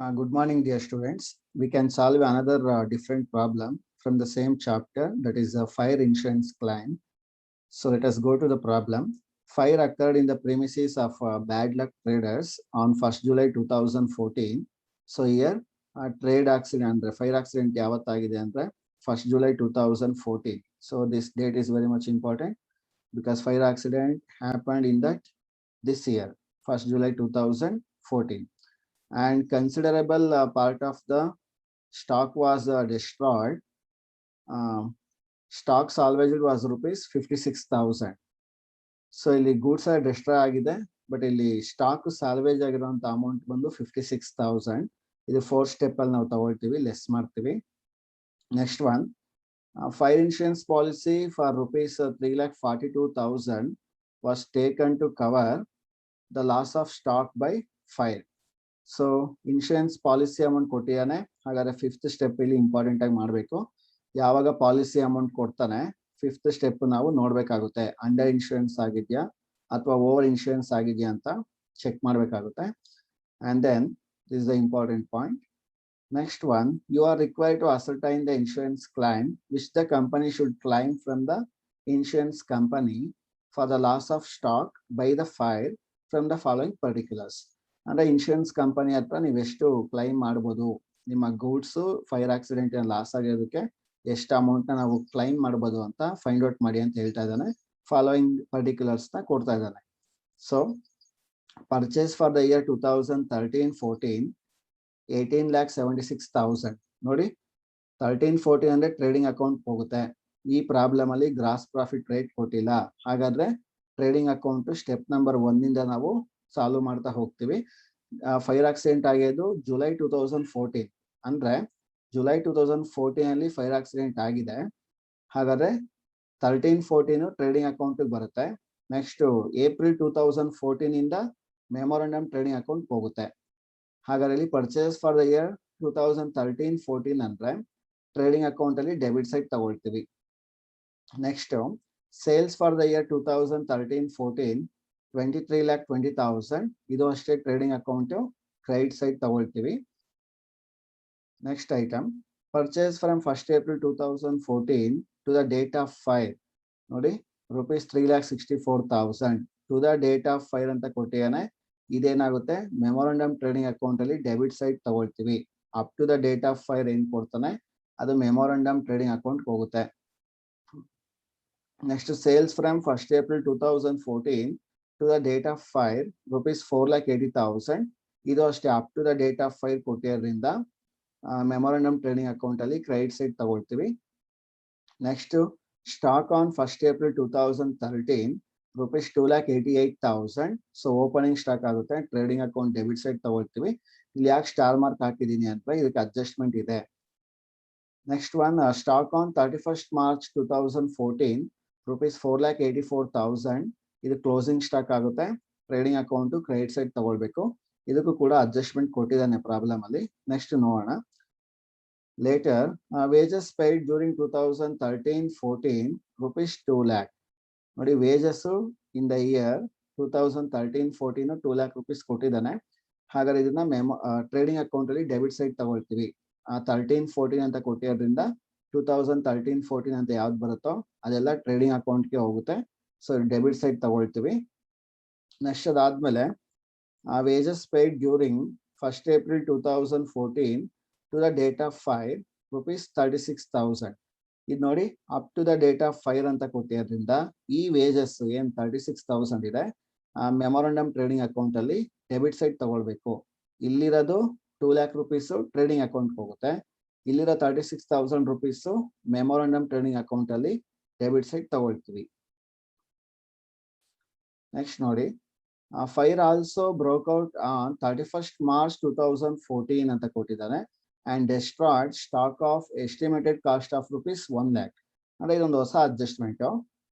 Good morning, dear students. We can solve another different problem from the same chapter, that is a fire insurance claim. So let us go to the problem. Fire occurred in the premises of Bad Luck Traders on 1st July 2014. So here trade accident, the fire accident ಯಾವತ್ತಾಗಿದೆ ಅಂದ್ರೆ 1st July 2014. So this date is very much important because fire accident happened in this year, 1st July 2014. And considerable part of the stock was destroyed. Stock salvaged was rupees 56,000. So ಇಲ್ಲಿ goods destroy ಆಗಿದೆ, but ಇಲ್ಲಿ stock salvage ಆಗಿರುವಂತ amount ಬಂದು 56,000. ಇದು 4 step ಅಲ್ಲಿ ನಾವು ತಗೊಳ್ತೀವಿ, less ಮಾಡ್ತೀವಿ. Next one, fire insurance policy for rupees 3,42,000 was taken to cover the loss of stock by fire. So insurance policy amount ಕೊಟ್ಟಿದ್ದಾನೆ. ಹಾಗಾದ್ರೆ 5th ಸ್ಟೆಪ್ ಇಲ್ಲಿ ಇಂಪಾರ್ಟೆಂಟ್ ಆಗಿ ಮಾಡಬೇಕು. ಯಾವಾಗ ಪಾಲಿಸಿ ಅಮೌಂಟ್ ಕೊಡ್ತಾನೆ 5th ಸ್ಟೆಪ್ ನಾವು ನೋಡ್ಬೇಕಾಗುತ್ತೆ, ಅಂಡರ್ ಇನ್ಶೂರೆನ್ಸ್ ಆಗಿದ್ಯಾ ಅಥವಾ ಓವರ್ ಇನ್ಶೂರೆನ್ಸ್ ಆಗಿದ್ಯಾ ಅಂತ ಚೆಕ್ ಮಾಡಬೇಕಾಗುತ್ತೆ. And then this the important point. Next one, you are required to ascertain the insurance claim which the company should claim from the insurance company for the loss of stock by the fire from the following particulars. ಅಂದ್ರೆ insurance company ಹತ್ರ ನೀವು ಎಷ್ಟು claim ಮಾಡ್ಬೋದು, ನಿಮ್ಮ goods fire accident loss ಆಗಿರೋದಕ್ಕೆ ಎಷ್ಟು amount ನ ನಾವು ಕ್ಲೈಮ್ ಮಾಡ್ಬೋದು ಅಂತ ಫೈಂಡ್ ಔಟ್ ಮಾಡಿ ಅಂತ ಹೇಳ್ತಾ ಇದ್ದಾನೆ. ಫಾಲೋಯಿಂಗ್ ಪರ್ಟಿಕ್ಯುಲರ್ಸ್ ನ ಕೊಡ್ತಾ ಇದ್ದಾನೆ. So purchase for the year 2013-14 18,76,000. ನೋಡಿ 13-14 ಅಂದ್ರೆ ಟ್ರೇಡಿಂಗ್ ಅಕೌಂಟ್ ಹೋಗುತ್ತೆ. ಈ ಪ್ರಾಬ್ಲಮ್ ಅಲ್ಲಿ ಗ್ರಾಸ್ ಪ್ರಾಫಿಟ್ ರೇಟ್ ಕೊಟ್ಟಿಲ್ಲ. ಹಾಗಾದ್ರೆ ಟ್ರೇಡಿಂಗ್ ಅಕೌಂಟ್ ಸ್ಟೆಪ್ ನಂಬರ್ 1 ಇಂದ ನಾವು ಸಾಲ್ವ್ ಮಾಡ್ತಾ ಹೋಗ್ತೀವಿ. ಫೈರ್ ಆಕ್ಸಿಡೆಂಟ್ ಆಗಿದ್ದು ಜುಲೈ 2014 ಅಂದ್ರೆ ಜುಲೈ 2014 ಅಲ್ಲಿ ಫೈರ್ ಆಕ್ಸಿಡೆಂಟ್ ಆಗಿದೆ. ಹಾಗಾದ್ರೆ 13-14 ಟ್ರೇಡಿಂಗ್ ಅಕೌಂಟ್ ಬರುತ್ತೆ. ನೆಕ್ಸ್ಟ್ ಏಪ್ರಿಲ್ 2014 ಇಂದ ಮೆಮೊರಂಡಮ್ ಟ್ರೇಡಿಂಗ್ ಅಕೌಂಟ್ ಹೋಗುತ್ತೆ. ಹಾಗಾದ್ರೆ ಇಲ್ಲಿ ಪರ್ಚೇಸ್ ಫಾರ್ ದ ಇಯರ್ 2013-14 ಅಂದ್ರೆ ಟ್ರೇಡಿಂಗ್ ಅಕೌಂಟ್ ಅಲ್ಲಿ ಡೆಬಿಟ್ ಸೈಡ್ ತಗೊಳ್ತೀವಿ. Next sales for the year 2013-14 23,20,000. ಇದು ಅಷ್ಟೇ ಟ್ರೇಡಿಂಗ್ ಅಕೌಂಟ್ ಕ್ರೆಡಿಟ್ ಸೈಡ್ ತಗೊಳ್ತೀವಿ. Next item, purchase from 1st April 2014 to the date of fire. ನೋಡಿ rupees 3,64,000 to the date of fire ಅಂತ ಕೊಟ್ಟಿದ್ದಾನೆ. ಇದೇನಾಗುತ್ತೆ, ಮೆಮೊರಂಡಮ್ ಟ್ರೇಡಿಂಗ್ ಅಕೌಂಟ್ ಅಲ್ಲಿ debit side ತಗೊಳ್ತೀವಿ. Up to the date of fire ಏನ್ ಕೊಡ್ತಾನೆ ಅದು ಮೆಮೊರಂಡಮ್ ಟ್ರೇಡಿಂಗ್ ಅಕೌಂಟ್ ಹೋಗುತ್ತೆ. Next sales from 1st April 2014 to the date of fire rupees 4,80,000. ಇದು ಅಷ್ಟೇ up to the date of fire ಕೊಟ್ಟಿರೋದ್ರಿಂದ memorandum trading account ಅಲ್ಲಿ credit side ತಗೊಳ್ತೀವಿ. Next stock on 1st April 2013 rupees 2,88,000. So opening stock ಆಗುತ್ತೆ, trading account debit side ತಗೊಳ್ತೀವಿ. ಇಲ್ಲಿ ಯಾಕೆ star mark ಹಾಕಿದೀನಿ ಅಂತ ಇದಕ್ಕೆ ಅಡ್ಜಸ್ಟ್ಮೆಂಟ್ ಇದೆ. Next one, stock on 31st March 2014 rupees 4,84,000. ಇದು ಕ್ಲೋಸಿಂಗ್ ಸ್ಟಾಕ್ ಆಗುತ್ತೆ, ಟ್ರೇಡಿಂಗ್ ಅಕೌಂಟ್ ಕ್ರೆಡಿಟ್ ಸೈಡ್ ತಗೊಳ್ಬೇಕು. ಇದಕ್ಕೂ ಕೂಡ ಅಡ್ಜಸ್ಟ್ಮೆಂಟ್ ಕೊಟ್ಟಿದ್ದಾನೆ ಪ್ರಾಬ್ಲಮ್ ಅಲ್ಲಿ. ನೆಕ್ಸ್ಟ್ ನೋಡೋಣ. Later wages paid during 2013-14 rupees 2 lakh. ನೋಡಿ wages in the year 2013-14 2 lakh rupees ಕೊಟ್ಟಿದ್ದಾನೆ. ಹಾಗಾದ್ರೆ ಇದನ್ನ ಟ್ರೇಡಿಂಗ್ ಅಕೌಂಟ್ ಅಲ್ಲಿ ಡೆಬಿಟ್ ಸೈಡ್ ತಗೊಳ್ತೀವಿ. 13-14 ಅಂತ ಕೊಟ್ಟಿರೋದ್ರಿಂದ 2013-14 ಅಂತ ಯಾವ್ದು ಬರುತ್ತೋ ಅದೆಲ್ಲ ಟ್ರೇಡಿಂಗ್ ಅಕೌಂಟ್ಗೆ ಹೋಗುತ್ತೆ. ಸೊ ಡೆಬಿಟ್ ಸೈಡ್ ತಗೊಳ್ತೀವಿ. ನೆಕ್ಸ್ಟ್ ಅದಾದ್ಮೇಲೆ wages paid during 1st April 2014 to the date of fire rupees 36,000. ಇದು ನೋಡಿ up to the date of fire ಅಂತ ಕೊಟ್ಟಿರೋದ್ರಿಂದ ಈ ವೇಜಸ್ ಏನ್ 36,000 ಇದೆ ಮೆಮೊರಂಡಮ್ ಟ್ರೇಡಿಂಗ್ ಅಕೌಂಟ್ ಅಲ್ಲಿ ಡೆಬಿಟ್ ಸೈಡ್ ತಗೊಳ್ಬೇಕು. ಇಲ್ಲಿರೋದು 2 lakh rupees ಟ್ರೇಡಿಂಗ್ ಅಕೌಂಟ್ ಹೋಗುತ್ತೆ. ಇಲ್ಲಿರೋ 36,000 rupees ಮೆಮೊರಂಡಮ್ ಟ್ರೇಡಿಂಗ್ ಅಕೌಂಟ್ ಅಲ್ಲಿ ಡೆಬಿಟ್ ಸೈಡ್ ತಗೊಳ್ತೀವಿ. ನೆಕ್ಸ್ಟ್ ನೋಡಿ, fire also broke out on 31st March 2014 ಅಂತ ಕೊಟ್ಟಿದ್ದಾರೆ and destroyed stock of estimated cost of rupees 1 lakh. ಅಂದ್ರೆ ಇದೊಂದು ಹೊಸ ಅಡ್ಜಸ್ಟ್ಮೆಂಟ್.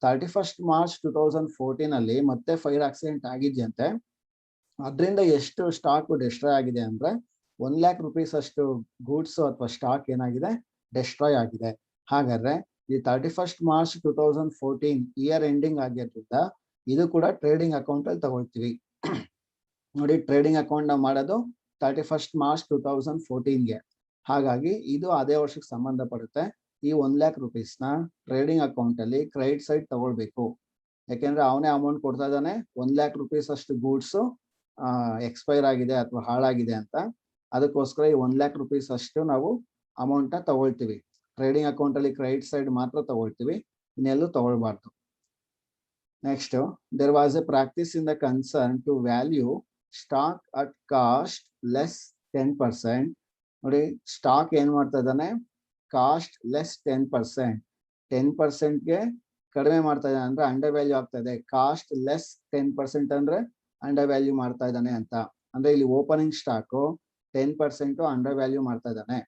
31st March 2014 ಅಲ್ಲಿ ಮತ್ತೆ ಫೈರ್ ಆಕ್ಸಿಡೆಂಟ್ ಆಗಿದೆಯಂತೆ. ಅದರಿಂದ ಎಷ್ಟು ಸ್ಟಾಕ್ ಡೆಸ್ಟ್ರಾಯ್ ಆಗಿದೆ ಅಂದ್ರೆ 1 lakh rupees ಅಷ್ಟು ಗೂಡ್ಸ್ ಅಥವಾ ಸ್ಟಾಕ್ ಏನಾಗಿದೆ ಡೆಸ್ಟ್ರಾಯ್ ಆಗಿದೆ. ಹಾಗಾದ್ರೆ ಈ 31st March 2014 ಇಯರ್ ಎಂಡಿಂಗ್ ಆಗಿರೋದ್ರಿಂದ ಇದು ಕೂಡ ಟ್ರೇಡಿಂಗ್ ಅಕೌಂಟ್ ಅಲ್ಲಿ ತಗೊಳ್ತೀವಿ. ನೋಡಿ ಟ್ರೇಡಿಂಗ್ ಅಕೌಂಟ್ ನಾವು ಮಾಡೋದು 31st March 2014ಗೆ. ಹಾಗಾಗಿ ಇದು ಅದೇ ವರ್ಷಕ್ಕೆ ಸಂಬಂಧಪಡುತ್ತೆ. ಈ 1 lakh rupeesನ ಟ್ರೇಡಿಂಗ್ ಅಕೌಂಟ್ ಅಲ್ಲಿ ಕ್ರೆಡಿಟ್ ಸೈಡ್ ತಗೊಳ್ಬೇಕು. ಯಾಕೆಂದ್ರೆ ಅವನೇ ಅಮೌಂಟ್ ಕೊಡ್ತಾ ಇದ್ದಾನೆ 1 lakh rupees ಅಷ್ಟು ಗೂಡ್ಸ್ ಎಕ್ಸ್ಪೈರ್ ಆಗಿದೆ ಅಥವಾ ಹಾಳಾಗಿದೆ ಅಂತ. ಅದಕ್ಕೋಸ್ಕರ ಈ 1 lakh rupees ಅಷ್ಟು ನಾವು ಅಮೌಂಟ್ ನ ತಗೊಳ್ತೀವಿ. ಟ್ರೇಡಿಂಗ್ ಅಕೌಂಟ್ ಅಲ್ಲಿ ಕ್ರೆಡಿಟ್ ಸೈಡ್ ಮಾತ್ರ ತಗೊಳ್ತೀವಿ, ಇನ್ನೆಲ್ಲೂ ತಗೊಳ್ಬಾರ್ದು. Next, there was a practice in the concern to value stock at cost less 10%. ನೋಡಿ, ಸ್ಟಾಕ್ ಏನ್ ಮಾಡ್ತಾ ಇದ್ದಾನೆ, ಕಾಸ್ಟ್ ಲೆಸ್ 10%, 10%ಗೆ ಕಡಿಮೆ ಮಾಡ್ತಾ ಇದ್ದಾನೆ ಅಂದ್ರೆ ಅಂಡರ್ ವ್ಯಾಲ್ಯೂ ಆಗ್ತಾ ಇದೆ. ಕಾಸ್ಟ್ ಲೆಸ್ 10% ಅಂದ್ರೆ ಅಂಡರ್ ವ್ಯಾಲ್ಯೂ ಮಾಡ್ತಾ ಇದ್ದಾನೆ ಅಂತ. ಅಂದ್ರೆ ಇಲ್ಲಿ ಓಪನಿಂಗ್ ಸ್ಟಾಕ್ 10% ಅಂಡರ್ ವ್ಯಾಲ್ಯೂ ಮಾಡ್ತಾ ಇದ್ದಾನೆ.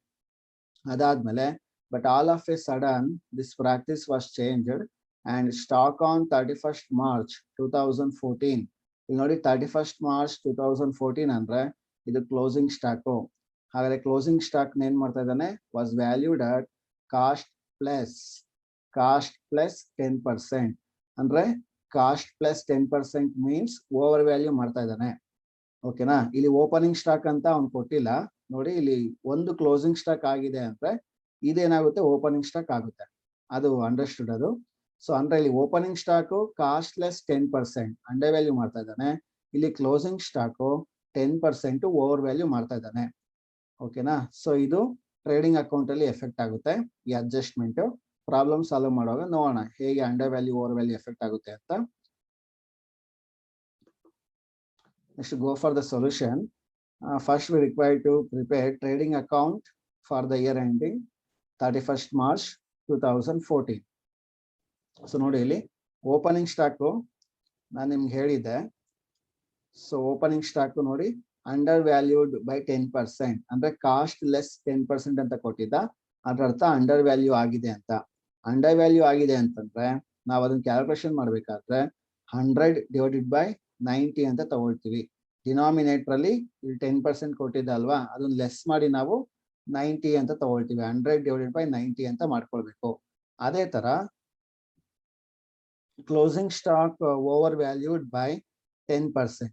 ಅದಾದ್ಮೇಲೆ but all of A sudden this practice was changed and stock on 31st March 2014. ಇಲ್ಲಿ ನೋಡಿ 31st March 2014 ಅಂದ್ರೆ ಇದು ಕ್ಲೋಸಿಂಗ್ ಸ್ಟಾಕ್. ಹಾಗಾದ್ರೆ ಕ್ಲೋಸಿಂಗ್ ಸ್ಟಾಕ್ ಏನ್ ಮಾಡ್ತಾ ಇದ್ದಾನೆ, was valued at cost plus 10%. ಅಂದ್ರೆ cost plus 10% means over value ಮಾಡ್ತಾ ಇದ್ದಾನೆ. ಓಕೆನಾ, ಇಲ್ಲಿ ಓಪನಿಂಗ್ ಸ್ಟಾಕ್ ಅಂತ ಅವ್ನು ಕೊಟ್ಟಿಲ್ಲ. ನೋಡಿ, ಇಲ್ಲಿ ಒಂದು ಕ್ಲೋಸಿಂಗ್ ಸ್ಟಾಕ್ ಆಗಿದೆ ಅಂದ್ರೆ ಇದೇನಾಗುತ್ತೆ, ಓಪನಿಂಗ್ ಸ್ಟಾಕ್ ಆಗುತ್ತೆ. ಅದು ಅಂಡರ್ಸ್ಟುಡ್ ಅದು. ಸೊ ಅಂದ್ರೆ ಇಲ್ಲಿ opening stock cost less 10% under value ಮಾಡ್ತಾ ಇದ್ದಾನೆ. ಇಲ್ಲಿ ಕ್ಲೋಸಿಂಗ್ ಸ್ಟಾಕ್ 10% ಓವರ್ ವ್ಯಾಲ್ಯೂ ಮಾಡ್ತಾ ಇದ್ದಾನೆ. ಓಕೆನಾ, ಸೊ ಇದು ಟ್ರೇಡಿಂಗ್ ಅಕೌಂಟ್ ಅಲ್ಲಿ ಎಫೆಕ್ಟ್ ಆಗುತ್ತೆ ಈ ಅಡ್ಜಸ್ಟ್ಮೆಂಟ್. ಪ್ರಾಬ್ಲಮ್ ಸಾಲ್ವ್ ಮಾಡುವಾಗ ನೋಡೋಣ ಹೇಗೆ under value over value effect ಆಗುತ್ತೆ ಅಂತ. Next, go for the solution. First we require to prepare trading account for the year ending 31st March 2014. So ನೋಡಿ, ಇಲ್ಲಿ ಓಪನಿಂಗ್ ಸ್ಟಾಕ್ ನಾನು ನಿಮ್ಗೆ ಹೇಳಿದ್ದೆ. ಸೊ ಓಪನಿಂಗ್ ಸ್ಟಾಕ್ ನೋಡಿ ಅಂಡರ್ ವ್ಯಾಲ್ಯೂಡ್ ಬೈ 10%, ಅಂದ್ರೆ cost less 10% ಅಂತ ಕೊಟ್ಟಿದ್ದ. ಅದರ ಅರ್ಥ ಅಂಡರ್ ವ್ಯಾಲ್ಯೂ ಆಗಿದೆ ಅಂತ. ಅಂಡರ್ ವ್ಯಾಲ್ಯೂ ಆಗಿದೆ ಅಂತಂದ್ರೆ ನಾವು ಅದನ್ನ ಕ್ಯಾಲ್ಕುಲೇಷನ್ ಮಾಡ್ಬೇಕಾದ್ರೆ 100 ಡಿವೈಡೆಡ್ ಬೈ 90 ಅಂತ ತಗೊಳ್ತೀವಿ. ಡಿನಾಮಿನೇಟರ್ ಅಲ್ಲಿ ಇಲ್ಲಿ 10% ಕೊಟ್ಟಿದ್ದ ಅಲ್ವಾ, ಅದನ್ನ ಲೆಸ್ ಮಾಡಿ ನಾವು 90 ಅಂತ ತಗೊಳ್ತೀವಿ. 100 ಡಿವೈಡೆಡ್ ಬೈ 90 ಅಂತ ಮಾಡ್ಕೊಳ್ಬೇಕು. ಅದೇ ತರ closing stock over valued by 10%.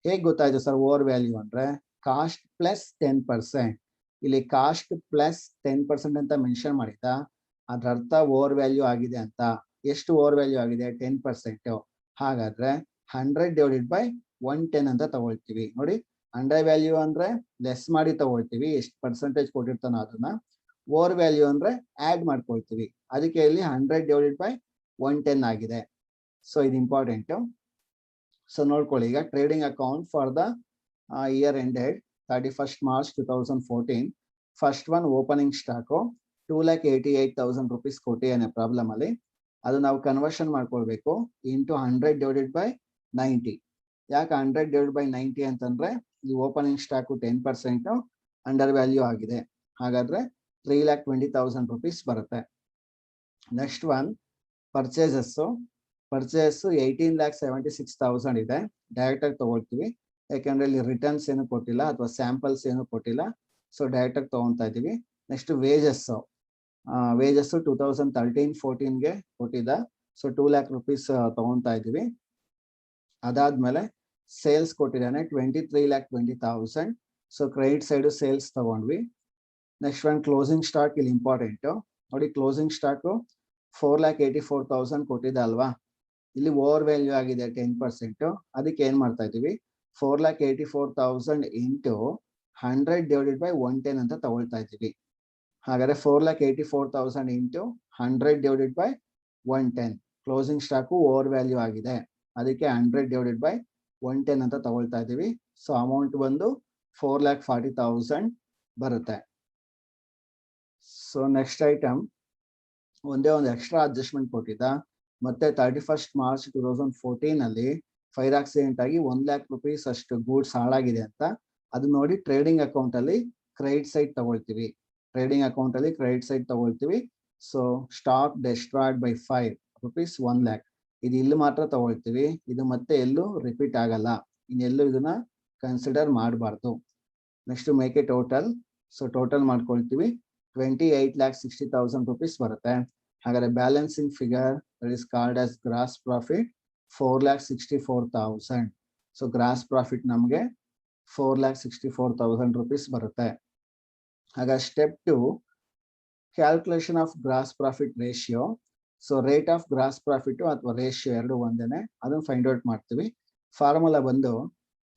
ಹೇಗೆ ಗೊತ್ತಾಯ್ತು ಸರ್ ಓವರ್ ವ್ಯಾಲ್ಯೂ ಅಂದ್ರೆ, ಕಾಸ್ಟ್ ಪ್ಲಸ್ 10%. ಇಲ್ಲಿ ಕಾಸ್ಟ್ ಪ್ಲಸ್ 10% ಅಂತ ಮೆನ್ಷನ್ ಮಾಡಿದ್ದ, ಅದ್ರ ಅರ್ಥ ಓವರ್ ವ್ಯಾಲ್ಯೂ ಆಗಿದೆ ಅಂತ. ಎಷ್ಟು ಓವರ್ ವ್ಯಾಲ್ಯೂ ಆಗಿದೆ, 10%. ಹಾಗಾದ್ರೆ 100 ಡಿವೈಡೆಡ್ ಬೈ 110 ಅಂತ ತಗೊಳ್ತೀವಿ. ನೋಡಿ, ಅಂಡರ್ ವ್ಯಾಲ್ಯೂ ಅಂದ್ರೆ ಲೆಸ್ ಮಾಡಿ ತಗೊಳ್ತೀವಿ, ಎಷ್ಟು ಪರ್ಸೆಂಟೇಜ್ ಕೊಟ್ಟಿರ್ತಾನೋ ಅದನ್ನ. ಓವರ್ ವ್ಯಾಲ್ಯೂ ಅಂದ್ರೆ ಆಡ್ ಮಾಡ್ಕೊಳ್ತೀವಿ. ಅದಕ್ಕೆ ಇಲ್ಲಿ 100 ಡಿವೈಡೆಡ್ ಬೈ 110 ಆಗಿದೆ. ಸೊ ಇದು ಇಂಪಾರ್ಟೆಂಟ್. ಸೊ ನೋಡ್ಕೊಳ್ಳಿ, ಈಗ trading account for the year ended 31st March 2014. First one opening stock 2,88,000 rupees ಕೊಟ್ಟಿಯಾನೆ ಪ್ರಾಬ್ಲಮ್ ಅಲ್ಲಿ. ಅದು ನಾವು ಕನ್ವರ್ಷನ್ ಮಾಡ್ಕೊಳ್ಬೇಕು ಇಂಟು 100 ಡಿವೈಡೆಡ್ ಬೈ 90. ಯಾಕೆ 100 ಡಿವೈಡೆಡ್ ಬೈ 90 ಅಂತಂದ್ರೆ ಈ ಓಪನಿಂಗ್ ಸ್ಟಾಕ್ 10% ಅಂಡರ್ ವ್ಯಾಲ್ಯೂ ಆಗಿದೆ. ಹಾಗಾದ್ರೆ 3,20,000 rupees ಬರುತ್ತೆ. ನೆಕ್ಸ್ಟ್ ಒನ್ ಪರ್ಚೇಸಸ್ 18,76,000 ಇದೆ. ಡೈರೆಕ್ಟ್ ಆಗಿ ತಗೊಳ್ತೀವಿ, ಯಾಕಂದ್ರೆ ಇಲ್ಲಿ ರಿಟರ್ನ್ಸ್ ಏನು ಕೊಟ್ಟಿಲ್ಲ ಅಥವಾ ಸ್ಯಾಂಪಲ್ಸ್ ಏನು ಕೊಟ್ಟಿಲ್ಲ. ಸೊ ಡೈರೆಕ್ಟ್ ಆಗಿ ತಗೊಂತಾ ಇದೀವಿ. ನೆಕ್ಸ್ಟ್ ವೇಜಸ್ 2013-14ಗೆ ಕೊಟ್ಟಿದ್ದ. ಸೊ 2 lakh rupees ತಗೊಂತಾ ಇದೀವಿ. ಅದಾದ್ಮೇಲೆ ಸೇಲ್ಸ್ ಕೊಟ್ಟಿದ್ದಾನೆ 23,20,000. ಸೊ ಕ್ರೆಡಿಟ್ ಸೈಡ್ ಸೇಲ್ಸ್ ತಗೊಂಡ್ವಿ. ನೆಕ್ಸ್ಟ್ ಒನ್ ಕ್ಲೋಸಿಂಗ್ ಸ್ಟಾಕ್, ಇಲ್ಲಿ ಇಂಪಾರ್ಟೆಂಟ್ ನೋಡಿ. ಕ್ಲೋಸಿಂಗ್ ಸ್ಟಾಕ್ 4,84,000 ಕೊಟ್ಟಿದ್ದ ಅಲ್ವಾ, ಇಲ್ಲಿ ಓವರ್ ವ್ಯಾಲ್ಯೂ ಆಗಿದೆ 10%. ಅದಕ್ಕೆ ಏನ್ ಮಾಡ್ತಾ ಇದೀವಿ, 4,84,000 ಇಂಟು 100 ಡಿವೈಡೆಡ್ ಬೈ 110 ಅಂತ ತಗೊಳ್ತಾ ಇದ್ದೀವಿ. ಹಾಗಾದ್ರೆ 4,84,000 into 100 divided by 110. Closing stock over value ಆಗಿದೆ, ಅದಕ್ಕೆ 100 ಡಿವೈಡೆಡ್ ಬೈ 110 ಅಂತ ತಗೊಳ್ತಾ ಇದೀವಿ. ಸೊ ಅಮೌಂಟ್ ಬಂದು 4,40,000 ಬರುತ್ತೆ. ಸೊ ನೆಕ್ಸ್ಟ್ ಐಟಮ್, ಒಂದೇ ಒಂದು ಎಕ್ಸ್ಟ್ರಾ ಅಡ್ಜಸ್ಟ್ಮೆಂಟ್ ಕೊಟ್ಟಿದ್ದ. ಮತ್ತೆ 31st March 2014 ಅಲ್ಲಿ ಫೈರ್ ಆಕ್ಸಿಡೆಂಟ್ ಆಗಿ 1 lakh rupees ಅಷ್ಟು ಗೂಡ್ಸ್ ಹಾಳಾಗಿದೆ ಅಂತ. ಅದು ನೋಡಿ ಟ್ರೇಡಿಂಗ್ ಅಕೌಂಟ್ ಅಲ್ಲಿ ಕ್ರೆಡಿಟ್ ಸೈಡ್ ತಗೊಳ್ತೀವಿ. ಟ್ರೇಡಿಂಗ್ ಅಕೌಂಟ್ ಅಲ್ಲಿ ಕ್ರೆಡಿಟ್ ಸೈಡ್ ತಗೊಳ್ತೀವಿ. So stock destroyed by 5 rupees 1 lakh. ಇದು ಇಲ್ಲಿ ಮಾತ್ರ ತಗೊಳ್ತೀವಿ, ಇದು ಮತ್ತೆ ಎಲ್ಲೂ ರಿಪೀಟ್ ಆಗಲ್ಲ, ಇನ್ನೆಲ್ಲೂ ಇದನ್ನ ಕನ್ಸಿಡರ್ ಮಾಡಬಾರ್ದು. Next make A total. So total ಮಾಡ್ಕೊಳ್ತೀವಿ 28,60,000 rupees ಬರುತ್ತೆ. ಹಾಗಾದ್ರೆ balancing figure that is called as gross profit 4,64,000. So gross profit ನಮಗೆ 4,64,000 rupees ಬರುತ್ತೆ. ಆಗ step 2 calculation of gross profit ratio. So rate of gross profit ಅಥವಾ ratio ಎರಡು ಒಂದೇನೆ, ಅದನ್ನು ಫೈಂಡ್ ಔಟ್ ಮಾಡ್ತೀವಿ. ಫಾರ್ಮುಲಾ ಬಂದು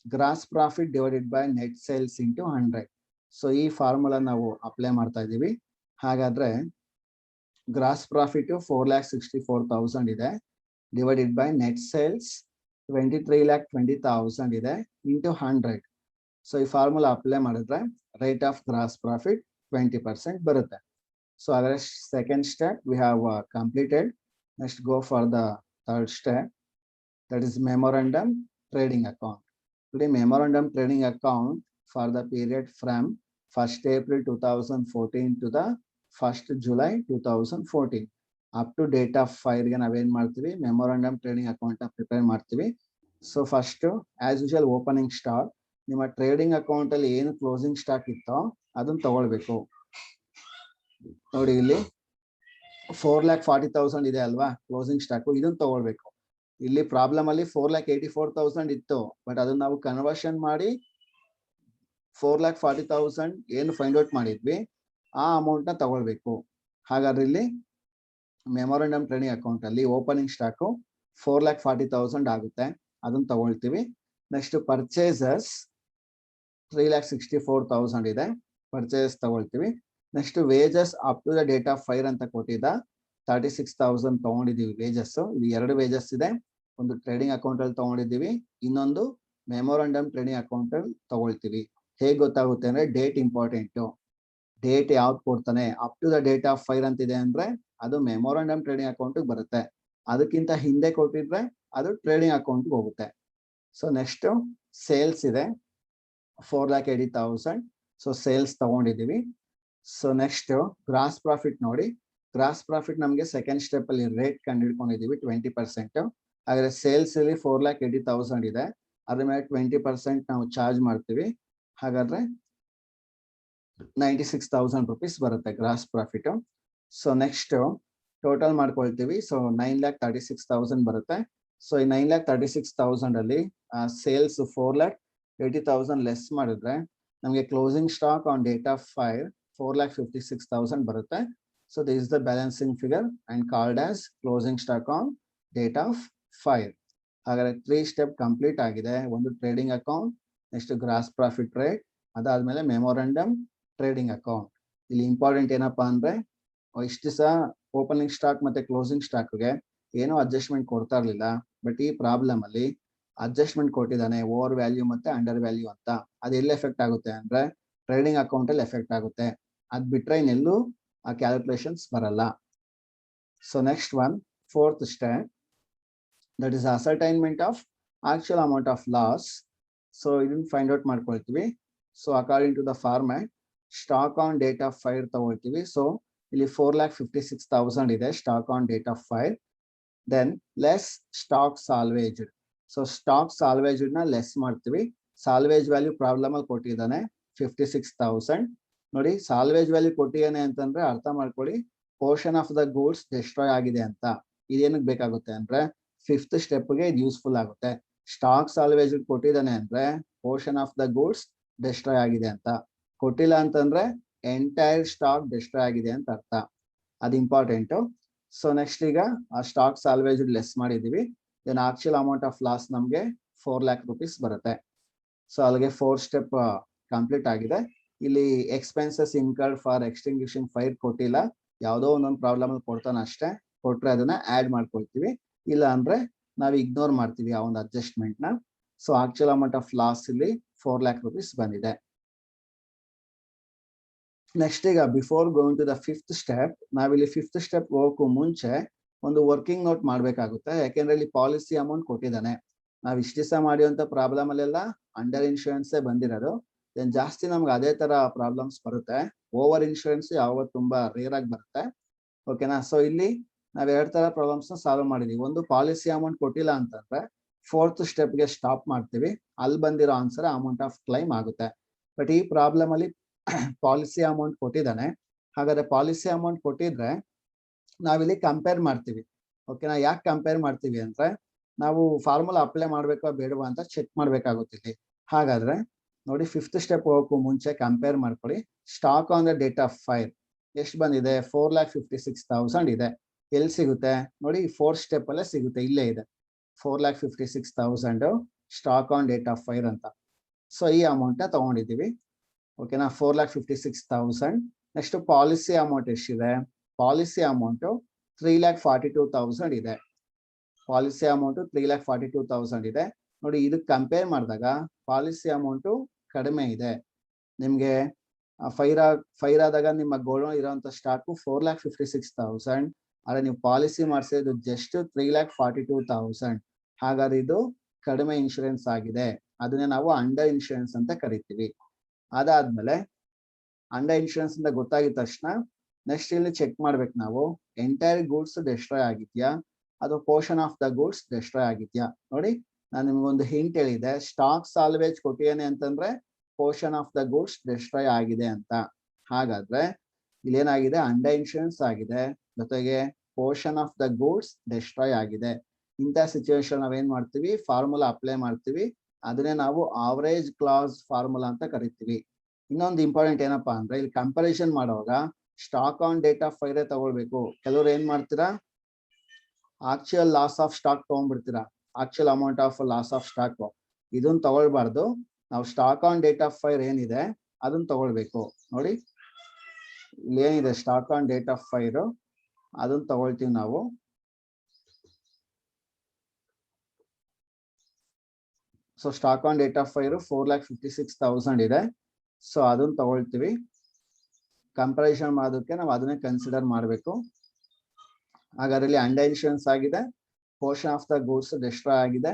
gross profit divided by net sales into 100. So ಈ ಫಾರ್ಮುಲಾ ನಾವು ಅಪ್ಲೈ ಮಾಡ್ತಾ ಇದ್ದೀವಿ. ಹಾಗಾದ್ರೆ ಗ್ರಾಸ್ ಪ್ರಾಫಿಟ್ 4,64,000 ಇದೆ, ಡಿವೈಡೆಡ್ ಬೈ ನೆಟ್ ಸೇಲ್ಸ್ 23,20,000 ಇದೆ, ಇಂಟು 100. ಸೊ ಈ ಫಾರ್ಮುಲಾ ಅಪ್ಲೈ ಮಾಡಿದ್ರೆ ರೇಟ್ ಆಫ್ ಗ್ರಾಸ್ ಪ್ರಾಫಿಟ್ 20% ಬರುತ್ತೆ. ಸೊ ಅದರ second step we have completed. Next go for the third step, that is memorandum trading account. Today memorandum trading account for the period from 1st April 2014 to the 1st July 2014 up to date of file ಗೆ ನಾವೇನ್ ಮಾಡ್ತೀವಿ, memorandum trading account ನ prepare ಮಾಡ್ತೀವಿ. So first as usual opening stock, ನಿಮ್ಮ trading account ಅಲ್ಲಿ ಏನು closing stock ಇತ್ತೋ ಅದನ್ನ ತಗೊಳ್ಬೇಕು. ನೋಡಿ ಇಲ್ಲಿ 4,40,000 ಇದೆ ಅಲ್ವಾ ಕ್ಲೋಸಿಂಗ್ ಸ್ಟಾಕ್, ಇದನ್ನ ತಗೊಳ್ಬೇಕು. ಇಲ್ಲಿ ಪ್ರಾಬ್ಲಮ್ ಅಲ್ಲಿ 4,84,000 ಇತ್ತು, ಬಟ್ ಅದನ್ನ ನಾವು ಕನ್ವರ್ಷನ್ ಮಾಡಿ 4,40,000 ಏನು ಫೈಂಡ್ ಔಟ್ ಮಾಡಿದ್ವಿ ಆ ಅಮೌಂಟ್ ನ ತಗೊಳ್ಬೇಕು. ಹಾಗಾದ್ರೆ ಇಲ್ಲಿ ಮೆಮೊರಂಡಮ್ ಟ್ರೇಡಿಂಗ್ ಅಕೌಂಟ್ ಅಲ್ಲಿ ಓಪನಿಂಗ್ ಸ್ಟಾಕ್ 4,40,000 ಆಗುತ್ತೆ, ಅದನ್ನ ತಗೊಳ್ತೀವಿ. ನೆಕ್ಸ್ಟ್ ಪರ್ಚೇಸಸ್ 3,64,000 ಇದೆ, ಪರ್ಚೇಸ್ ತಗೊಳ್ತೀವಿ. Next wages up to the date of fire ಅಂತ ಕೊಟ್ಟಿದ್ದ 36,000 ತಗೊಂಡಿದೀವಿ ವೇಜಸ್. ಇಲ್ಲಿ ಎರಡು ವೇಜಸ್ ಇದೆ, ಒಂದು ಟ್ರೇಡಿಂಗ್ ಅಕೌಂಟ್ ಅಲ್ಲಿ ತಗೊಂಡಿದ್ದೀವಿ, ಇನ್ನೊಂದು ಮೆಮೊರಂಡಮ್ ಟ್ರೇಡಿಂಗ್ ಅಕೌಂಟ್ ಅಲ್ಲಿ ತಗೊಳ್ತೀವಿ. ಹೇಗೆ ಗೊತ್ತಾಗುತ್ತೆ ಅಂದ್ರೆ ಡೇಟ್ ಇಂಪಾರ್ಟೆಂಟ್. ಡೇಟ್ ಯಾವ್ದು ಕೊಡ್ತಾನೆ, up to the date of fire ಅಂತಿದೆ ಅಂದ್ರೆ ಅದು ಮೆಮೊರಂಡಮ್ ಟ್ರೇಡಿಂಗ್ ಅಕೌಂಟ್ ಬರುತ್ತೆ, ಅದಕ್ಕಿಂತ ಹಿಂದೆ ಕೊಟ್ಟಿದ್ರೆ ಅದು ಟ್ರೇಡಿಂಗ್ ಅಕೌಂಟ್ ಹೋಗುತ್ತೆ. ಸೊ ನೆಕ್ಸ್ಟ್ ಸೇಲ್ಸ್ ಇದೆ 4,80,000. ಸೊ ಸೇಲ್ಸ್ ತಗೊಂಡಿದ್ದೀವಿ. ಸೊ ನೆಕ್ಸ್ಟ್ ಗ್ರಾಸ್ ಪ್ರಾಫಿಟ್ ನೋಡಿ, ಗ್ರಾಸ್ ಪ್ರಾಫಿಟ್ ನಮಗೆ ಸೆಕೆಂಡ್ ಸ್ಟೆಪ್ ಅಲ್ಲಿ ರೇಟ್ ಕಂಡು ಹಿಡ್ಕೊಂಡಿದೀವಿ 20%. ಹಾಗಾದ್ರೆ ಸೇಲ್ಸ್ ಅಲ್ಲಿ 4,80,000 ಇದೆ, ಅದ್ರ ಮೇಲೆ 20% ನಾವು ಚಾರ್ಜ್ ಮಾಡ್ತೀವಿ. ಹಾಗಾದ್ರೆ 96,000 rupees ಬರುತ್ತೆ gross profit. So next total ಮಾಡ್ಕೊಳ್ತೀವಿ. ಸೊ 9,36,000 ಬರುತ್ತೆ. ಸೊ ಈ 9,36,000 ಅಲ್ಲಿ ಸೇಲ್ಸ್ 4,80,000 ಲೆಸ್ ಮಾಡಿದ್ರೆ ನಮಗೆ closing stock on date of fire 4,56,000 ಬರುತ್ತೆ. So this is the balancing figure and called as closing stock on date of fire. ಹಾಗಾದ್ರೆ 3 step complete ಆಗಿದೆ. ಒಂದು trading account, next gross profit rate, ಅದಾದ್ಮೇಲೆ memorandum trading account. ಇಲ್ಲಿ important ಏನಪ್ಪಾ ಅಂದ್ರೆ ಇಷ್ಟು ದಿವಸ ಓಪನಿಂಗ್ ಸ್ಟಾಕ್ ಮತ್ತೆ ಕ್ಲೋಸಿಂಗ್ ಸ್ಟಾಕ್ಗೆ ಏನೋ ಅಡ್ಜಸ್ಟ್ಮೆಂಟ್ ಕೊಡ್ತಾ ಇರ್ಲಿಲ್ಲ, ಬಟ್ ಈ ಪ್ರಾಬ್ಲಮ್ ಅಲ್ಲಿ ಅಡ್ಜಸ್ಟ್ಮೆಂಟ್ ಕೊಟ್ಟಿದ್ದಾನೆ, ಓವರ್ ವ್ಯಾಲ್ಯೂ ಮತ್ತೆ ಅಂಡರ್ ವ್ಯಾಲ್ಯೂ ಅಂತ. ಅದು ಎಲ್ಲಿ ಎಫೆಕ್ಟ್ ಆಗುತ್ತೆ ಅಂದ್ರೆ ಟ್ರೇಡಿಂಗ್ ಅಕೌಂಟ್ ಅಲ್ಲಿ ಎಫೆಕ್ಟ್ ಆಗುತ್ತೆ. ಅದ್ ಬಿಟ್ರೆ ಇನ್ನೆಲ್ಲೂ ಆ ಕ್ಯಾಲ್ಕುಲೇಷನ್ಸ್ ಬರಲ್ಲ. So next one fourth step, that is ascertainment of actual amount of loss. So ಇದನ್ನ ಫೈಂಡ್ ಔಟ್ ಮಾಡ್ಕೊಳ್ತೀವಿ. So according to the format stock on date of fire ತಗೊಳ್ತೀವಿ. ಸೊ ಇಲ್ಲಿ 4,56,000 ಇದೆ stock on date of fire. Then less stock salvage. So stock salvage ನ less ಮಾಡ್ತೀವಿ. Salvage value problem ಅಲ್ಲಿ ಕೊಟ್ಟಿದ್ದಾನೆ 56,000. ನೋಡಿ ಸಾಲ್ವೇಜ್ ವ್ಯಾಲ್ಯೂ ಕೊಟ್ಟಿದ್ದಾನೆ ಅಂತಂದ್ರೆ ಅರ್ಥ ಮಾಡ್ಕೊಳ್ಳಿ portion of the goods destroy ಆಗಿದೆ ಅಂತ. ಇದೇನಕ್ಕೆ ಬೇಕಾಗುತ್ತೆ ಅಂದ್ರೆ 5th ಸ್ಟೆಪ್ಗೆ ಇದು ಯೂಸ್ಫುಲ್ ಆಗುತ್ತೆ. ಸ್ಟಾಕ್ ಸಾಲ್ವೇಜ್ ಕೊಟ್ಟಿದ್ದಾನೆ ಅಂದ್ರೆ portion of the goods destroy ಆಗಿದೆ ಅಂತ, ಕೊಟ್ಟಿಲ್ಲ ಅಂತಂದ್ರೆ ಎಂಟೈರ್ ಸ್ಟಾಕ್ ಡಿಸ್ಟ್ರಾಯ್ ಆಗಿದೆ ಅಂತ ಅರ್ಥ. ಅದು ಇಂಪಾರ್ಟೆಂಟ್. ಸೊ ನೆಕ್ಸ್ಟ್ ಈಗ ಆ ಸ್ಟಾಕ್ ಸಾಲ್ವೇಜ್ ಲೆಸ್ ಮಾಡಿದೀವಿ. Then actual amount of loss ನಮಗೆ 4 lakh rupees ಬರುತ್ತೆ. ಸೊ ಅಲ್ಲಿಗೆ 4 ಸ್ಟೆಪ್ ಕಂಪ್ಲೀಟ್ ಆಗಿದೆ. ಇಲ್ಲಿ ಎಕ್ಸ್ಪೆನ್ಸಸ್ ಇನ್ಕರ್ಡ್ ಫಾರ್ ಎಕ್ಸ್ಟಿಂಗ್ವಿಷಿಂಗ್ ಫೈರ್ ಕೊಟ್ಟಿಲ್ಲ, ಯಾವುದೋ ಒಂದೊಂದು ಪ್ರಾಬ್ಲಮ್ ಅಲ್ಲಿ ಕೊಡ್ತಾನೆ ಅಷ್ಟೇ. ಕೊಟ್ರೆ ಅದನ್ನ ಆಡ್ ಮಾಡ್ಕೊಳ್ತೀವಿ, ಇಲ್ಲ ಅಂದ್ರೆ ನಾವು ಇಗ್ನೋರ್ ಮಾಡ್ತೀವಿ ಆ ಒಂದು ಅಡ್ಜಸ್ಟ್ಮೆಂಟ್ ನ. So actual amount of loss ಇಲ್ಲಿ 4 lakh rupees ಬಂದಿದೆ. ನೆಕ್ಸ್ಟ್ ಈಗ before going to the 5th step, ನಾವಿಲ್ಲಿ 5th ಸ್ಟೆಪ್ ಹೋಗಕ್ಕೂ ಮುಂಚೆ ಒಂದು ವರ್ಕಿಂಗ್ ನೋಟ್ ಮಾಡ್ಬೇಕಾಗುತ್ತೆ. ಯಾಕೆಂದ್ರೆ ಇಲ್ಲಿ ಪಾಲಿಸಿ ಅಮೌಂಟ್ ಕೊಟ್ಟಿದ್ದಾನೆ. ನಾವ್ ಇಷ್ಟ ದಿವಸ ಮಾಡಿರುವಂತ ಪ್ರಾಬ್ಲಮ್ ಅಲ್ಲೆಲ್ಲ ಅಂಡರ್ ಇನ್ಶೂರೆನ್ಸ್ ಬಂದಿರೋದು. ದೆನ್ ಜಾಸ್ತಿ ನಮ್ಗೆ ಅದೇ ತರ ಪ್ರಾಬ್ಲಮ್ಸ್ ಬರುತ್ತೆ. ಓವರ್ ಇನ್ಶೂರೆನ್ಸ್ ಯಾವತ್ತು ತುಂಬಾ ರೇರ್ ಆಗಿ ಬರುತ್ತೆ. ಓಕೆನಾ. ಸೊ ಇಲ್ಲಿ ನಾವ್ 2 ತರ ಪ್ರಾಬ್ಲಮ್ಸ್ ನ ಸಾಲ್ವ್ ಮಾಡಿದೀವಿ. ಒಂದು ಪಾಲಿಸಿ ಅಮೌಂಟ್ ಕೊಟ್ಟಿಲ್ಲ ಅಂತಂದ್ರೆ 4th ಸ್ಟೆಪ್ಗೆ ಸ್ಟಾಪ್ ಮಾಡ್ತೀವಿ, ಅಲ್ಲಿ ಬಂದಿರೋ ಆನ್ಸರ್ ಅಮೌಂಟ್ ಆಫ್ ಕ್ಲೈಮ್ ಆಗುತ್ತೆ. ಬಟ್ ಈ ಪ್ರಾಬ್ಲಮ್ ಅಲ್ಲಿ ಪಾಲಿಸಿ ಅಮೌಂಟ್ ಕೊಟ್ಟಿದ್ದಾನೆ. ಹಾಗಾದ್ರೆ ಪಾಲಿಸಿ ಅಮೌಂಟ್ ಕೊಟ್ಟಿದ್ರೆ ನಾವಿಲ್ಲಿ ಕಂಪೇರ್ ಮಾಡ್ತೀವಿ. ಓಕೆನಾ. ಯಾಕೆ ಕಂಪೇರ್ ಮಾಡ್ತೀವಿ ಅಂದ್ರೆ ನಾವು ಫಾರ್ಮುಲಾ ಅಪ್ಲೈ ಮಾಡ್ಬೇಕಾ ಬೇಡವಾ ಅಂತ ಚೆಕ್ ಮಾಡ್ಬೇಕಾಗುತ್ತೆ ಇಲ್ಲಿ. ಹಾಗಾದ್ರೆ ನೋಡಿ ಫಿಫ್ತ್ ಸ್ಟೆಪ್ ಹೋಗಕ್ಕೂ ಮುಂಚೆ ಕಂಪೇರ್ ಮಾಡ್ಕೊಳ್ಳಿ. Stock on the date of fire ಎಷ್ಟು ಬಂದಿದೆ? 4,56,000 ಇದೆ. ಎಲ್ಲಿ ಸಿಗುತ್ತೆ ನೋಡಿ? ಫೋರ್ತ್ ಸ್ಟೆಪ್ ಅಲ್ಲೇ ಸಿಗುತ್ತೆ, ಇಲ್ಲೇ ಇದೆ 4,56,000 stock on date of fire ಅಂತ. ಸೊ ಈ ಅಮೌಂಟ್ ತಗೊಂಡಿದ್ದೀವಿ. ಓಕೆನಾ? 4,56,000. ನೆಕ್ಸ್ಟ್ ಪಾಲಿಸಿ ಅಮೌಂಟ್ ಎಷ್ಟಿದೆ? ಪಾಲಿಸಿ ಅಮೌಂಟ್ 3,42,000 ಇದೆ. ಪಾಲಿಸಿ ಅಮೌಂಟ್ 3,42,000 ಇದೆ. ನೋಡಿ, ಇದಕ್ಕೆ ಕಂಪೇರ್ ಮಾಡಿದಾಗ ಪಾಲಿಸಿ ಅಮೌಂಟು ಕಡಿಮೆ ಇದೆ. ನಿಮಗೆ ಫೈರ್ ಆದಾಗ ನಿಮ್ಮ ಗೋಲ್ಡ್ ಇರೋಂಥ ಸ್ಟಾಕು 4,56,000, ಆದರೆ ನೀವು ಪಾಲಿಸಿ ಮಾಡಿಸಿದ್ದು ಜಸ್ಟ್ 3,42,000. ಹಾಗಾದ್ರೆ ಇದು ಕಡಿಮೆ ಇನ್ಶೂರೆನ್ಸ್ ಆಗಿದೆ. ಅದನ್ನೇ ನಾವು ಅಂಡರ್ ಇನ್ಶೂರೆನ್ಸ್ ಅಂತ ಕರಿತೀವಿ. ಅದಾದ್ಮೇಲೆ ಅಂಡರ್ ಇನ್ಶೂರೆನ್ಸ್ ಅಂತ ಗೊತ್ತಾಗಿದ ತಕ್ಷಣ ನೆಕ್ಸ್ಟ್ ಇಲ್ಲಿ ಚೆಕ್ ಮಾಡ್ಬೇಕು ನಾವು, ಎಂಟೈರ್ ಗೂಡ್ಸ್ ಡೆಸ್ಟ್ರಾಯ್ ಆಗಿದ್ಯಾ ಅಥವಾ portion of the goods destroy ಆಗಿದ್ಯಾ. ನೋಡಿ, ನಾನು ನಿಮ್ಗೊಂದು ಹಿಂಟ್ ಹೇಳಿದೆ, ಸ್ಟಾಕ್ ಸಾಲ್ವೇಜ್ ಕೊಟ್ಟಿದ್ದೇನೆ ಅಂತಂದ್ರೆ portion of the goods destroy ಆಗಿದೆ ಅಂತ. ಹಾಗಾದ್ರೆ ಇಲ್ಲೇನಾಗಿದೆ? ಅಂಡರ್ ಇನ್ಶೂರೆನ್ಸ್ ಆಗಿದೆ, ಜೊತೆಗೆ portion of the goods destroy ಆಗಿದೆ. ಇಂಥ ಸಿಚುವೇಶನ್ ನಾವೇನ್ ಮಾಡ್ತೀವಿ? ಫಾರ್ಮುಲಾ ಅಪ್ಲೈ ಮಾಡ್ತೀವಿ. ಅದನ್ನೇ ನಾವು ಆವರೇಜ್ ಕ್ಲಾಸ್ ಫಾರ್ಮುಲಾ ಅಂತ ಕರಿತೀವಿ. ಇನ್ನೊಂದು ಇಂಪಾರ್ಟೆಂಟ್ ಏನಪ್ಪಾ ಅಂದ್ರೆ, ಇಲ್ಲಿ ಕಂಪಾರಿಸನ್ ಮಾಡುವಾಗ stock on date of fire ತಗೊಳ್ಬೇಕು. ಕೆಲವ್ರು ಏನ್ ಮಾಡ್ತೀರಾ? ಆಕ್ಚುಯಲ್ ಲಾಸ್ ಆಫ್ ಸ್ಟಾಕ್ ತಗೊಂಡ್ಬಿಡ್ತೀರಾ, actual amount of loss of stock. ಇದನ್ನ ತಗೊಳ್ಬಾರ್ದು. ನಾವು stock on date of fire ಏನಿದೆ ಅದನ್ನ ತಗೊಳ್ಬೇಕು. ನೋಡಿ, ಇಲ್ಲಿ ಏನಿದೆ stock on date of fire, ಅದನ್ನ ತಗೊಳ್ತೀವಿ ನಾವು. So stock on date of fire 4,56,000 ಇದೆ. ಸೊ ಅದನ್ನ ತಗೊಳ್ತೀವಿ. ಕಂಪಾರಿಸನ್ ಮಾಡೋದಕ್ಕೆ ನಾವು ಅದನ್ನೇ ಕನ್ಸಿಡರ್ ಮಾಡಬೇಕು. ಹಾಗಾದ್ರೆ ಇಲ್ಲಿ ಅಂಡರ್ ಇನ್ಶೂರೆನ್ಸ್ ಆಗಿದೆ, portion of the goods destroy ಆಗಿದೆ.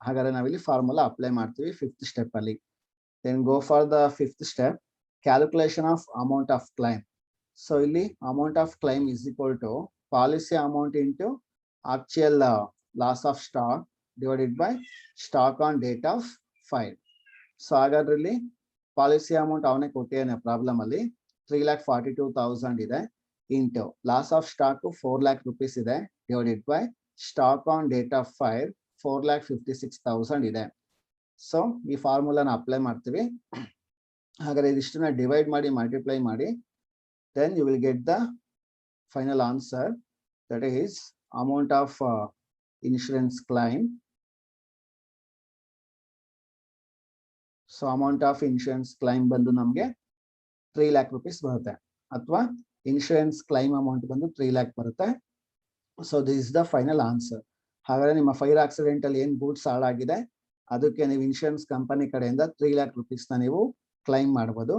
ಹಾಗಾದ್ರೆ ನಾವಿಲ್ಲಿ ಫಾರ್ಮುಲಾ ಅಪ್ಲೈ ಮಾಡ್ತೀವಿ ಫಿಫ್ತ್ ಸ್ಟೆಪ್ ಅಲ್ಲಿ. Then go for the fifth step, calculation of amount of claim. So ಇಲ್ಲಿ amount of claim is equal to policy amount into actual loss of stock divided by stock on date of fire. So ಹಾಗಾದ್ರೆ ಇಲ್ಲಿ policy amount ಅವನೇ ಕೊಟ್ಟಿದ್ದಾನೆ problem ಅಲ್ಲಿ, 3,42,000 ಇದೆ, into loss of stock 4 lakh rupees ಇದೆ, divided by stock on date of fire 4,56,000 ಇದೆ. So ಈ ಫಾರ್ಮುಲಾನ ಅಪ್ಲೈ ಮಾಡ್ತೀವಿ. ಹಾಗಾದ್ರೆ ಇದಿಷ್ಟನ್ನ ಡಿವೈಡ್ ಮಾಡಿ ಮಲ್ಟಿಪ್ಲೈ ಮಾಡಿ, then you will get the final answer, that is amount of insurance claim. So amount of insurance claim ಬಂದು ನಮಗೆ 3 lakh rupees ಬರುತ್ತೆ, ಅಥವಾ ಇನ್ಶೂರೆನ್ಸ್ ಕ್ಲೈಮ್ ಅಮೌಂಟ್ ಬಂದು 3 lakh ಬರುತ್ತೆ. So this is the final answer. ಹಾಗಾದ್ರೆ ನಿಮ್ಮ fire accident ಅಲ್ಲಿ ಏನ್ ಗೂಡ್ಸ್ ಹಾಳಾಗಿದೆ ಅದಕ್ಕೆ ನೀವು ಇನ್ಶೂರೆನ್ಸ್ ಕಂಪನಿ ಕಡೆಯಿಂದ 3 lakh rupees ನ ನೀವು ಕ್ಲೈಮ್ ಮಾಡಬಹುದು.